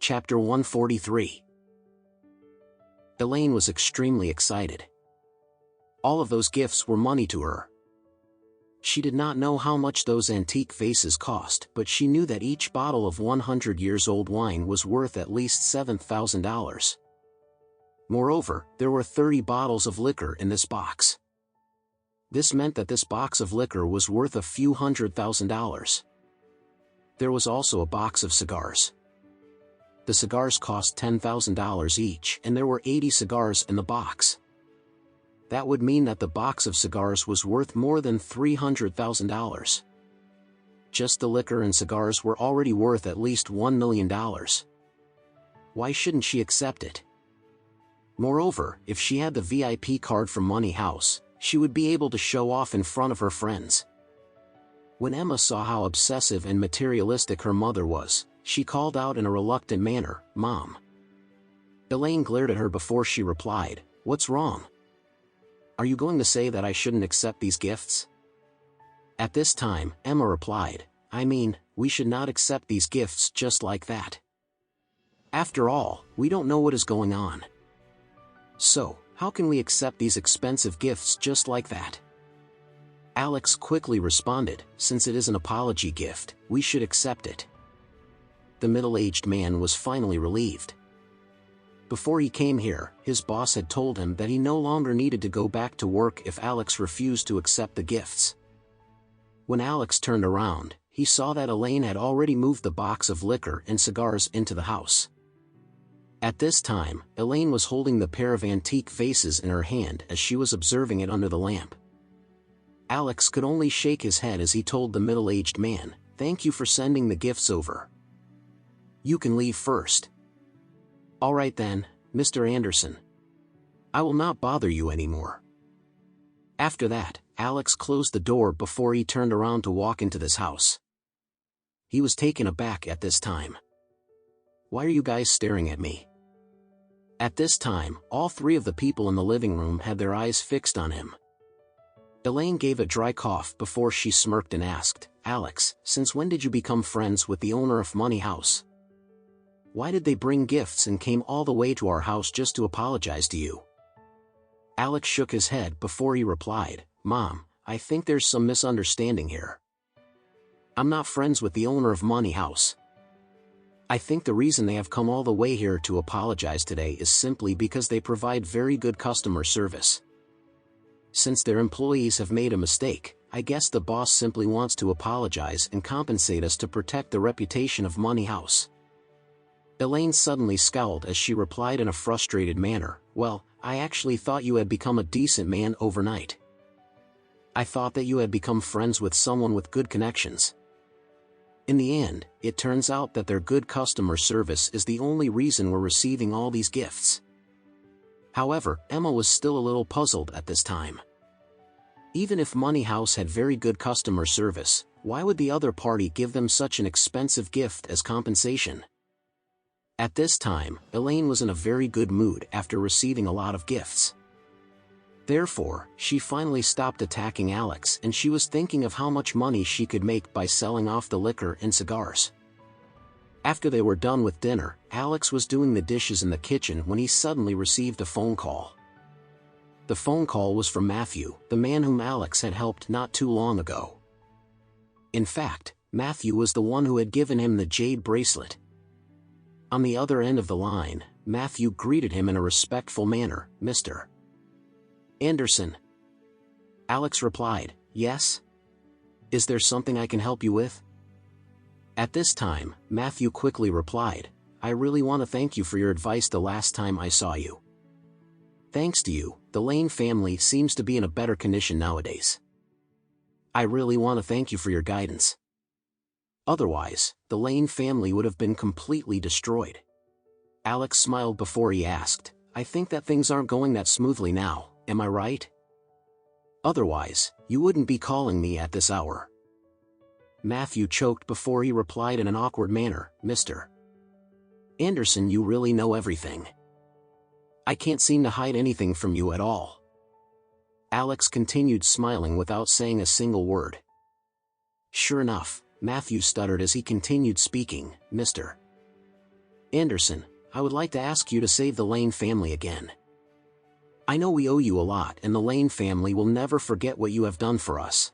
Chapter 143. Elaine was extremely excited. All of those gifts were money to her. She did not know how much those antique vases cost, but she knew that each bottle of 100-years-old wine was worth at least $7,000. Moreover, there were 30 bottles of liquor in this box. This meant that this box of liquor was worth a few $100,000. There was also a box of cigars. The cigars cost $10,000 each, and there were 80 cigars in the box. That would mean that the box of cigars was worth more than $300,000. Just the liquor and cigars were already worth at least $1 million. Why shouldn't she accept it? Moreover, if she had the VIP card from Money House, she would be able to show off in front of her friends. When Emma saw how obsessive and materialistic her mother was, she called out in a reluctant manner, "Mom." Elaine glared at her before she replied, "What's wrong? Are you going to say that I shouldn't accept these gifts?" At this time, Emma replied, "I mean, we should not accept these gifts just like that. After all, we don't know what is going on. So, how can we accept these expensive gifts just like that?" Alex quickly responded, "Since it is an apology gift, we should accept it." The middle-aged man was finally relieved. Before he came here, his boss had told him that he no longer needed to go back to work if Alex refused to accept the gifts. When Alex turned around, he saw that Elaine had already moved the box of liquor and cigars into the house. At this time, Elaine was holding the pair of antique vases in her hand as she was observing it under the lamp. Alex could only shake his head as he told the middle-aged man, "Thank you for sending the gifts over. You can leave first." "All right then, Mr. Anderson. I will not bother you anymore." After that, Alex closed the door before he turned around to walk into this house. He was taken aback at this time. "Why are you guys staring at me?" At this time, all three of the people in the living room had their eyes fixed on him. Elaine gave a dry cough before she smirked and asked, "Alex, since when did you become friends with the owner of Money House? Why did they bring gifts and came all the way to our house just to apologize to you?" Alex shook his head before he replied, "Mom, I think there's some misunderstanding here. I'm not friends with the owner of Money House. I think the reason they have come all the way here to apologize today is simply because they provide very good customer service. Since their employees have made a mistake, I guess the boss simply wants to apologize and compensate us to protect the reputation of Money House." Elaine suddenly scowled as she replied in a frustrated manner, "Well, I actually thought you had become a decent man overnight. I thought that you had become friends with someone with good connections. In the end, it turns out that their good customer service is the only reason we're receiving all these gifts." However, Emma was still a little puzzled at this time. Even if Money House had very good customer service, why would the other party give them such an expensive gift as compensation? At this time, Elaine was in a very good mood after receiving a lot of gifts. Therefore, she finally stopped attacking Alex and she was thinking of how much money she could make by selling off the liquor and cigars. After they were done with dinner, Alex was doing the dishes in the kitchen when he suddenly received a phone call. The phone call was from Matthew, the man whom Alex had helped not too long ago. In fact, Matthew was the one who had given him the jade bracelet. On the other end of the line, Matthew greeted him in a respectful manner, "Mr. Anderson." Alex replied, "Yes? Is there something I can help you with?" At this time, Matthew quickly replied, "I really want to thank you for your advice the last time I saw you. Thanks to you, the Lane family seems to be in a better condition nowadays. I really want to thank you for your guidance. Otherwise, the Lane family would have been completely destroyed." Alex smiled before he asked, "I think that things aren't going that smoothly now, am I right? Otherwise, you wouldn't be calling me at this hour." Matthew choked before he replied in an awkward manner, "Mr. Anderson, you really know everything. I can't seem to hide anything from you at all." Alex continued smiling without saying a single word. Sure enough, Matthew stuttered as he continued speaking, "Mr. Anderson, I would like to ask you to save the Lane family again. I know we owe you a lot and the Lane family will never forget what you have done for us.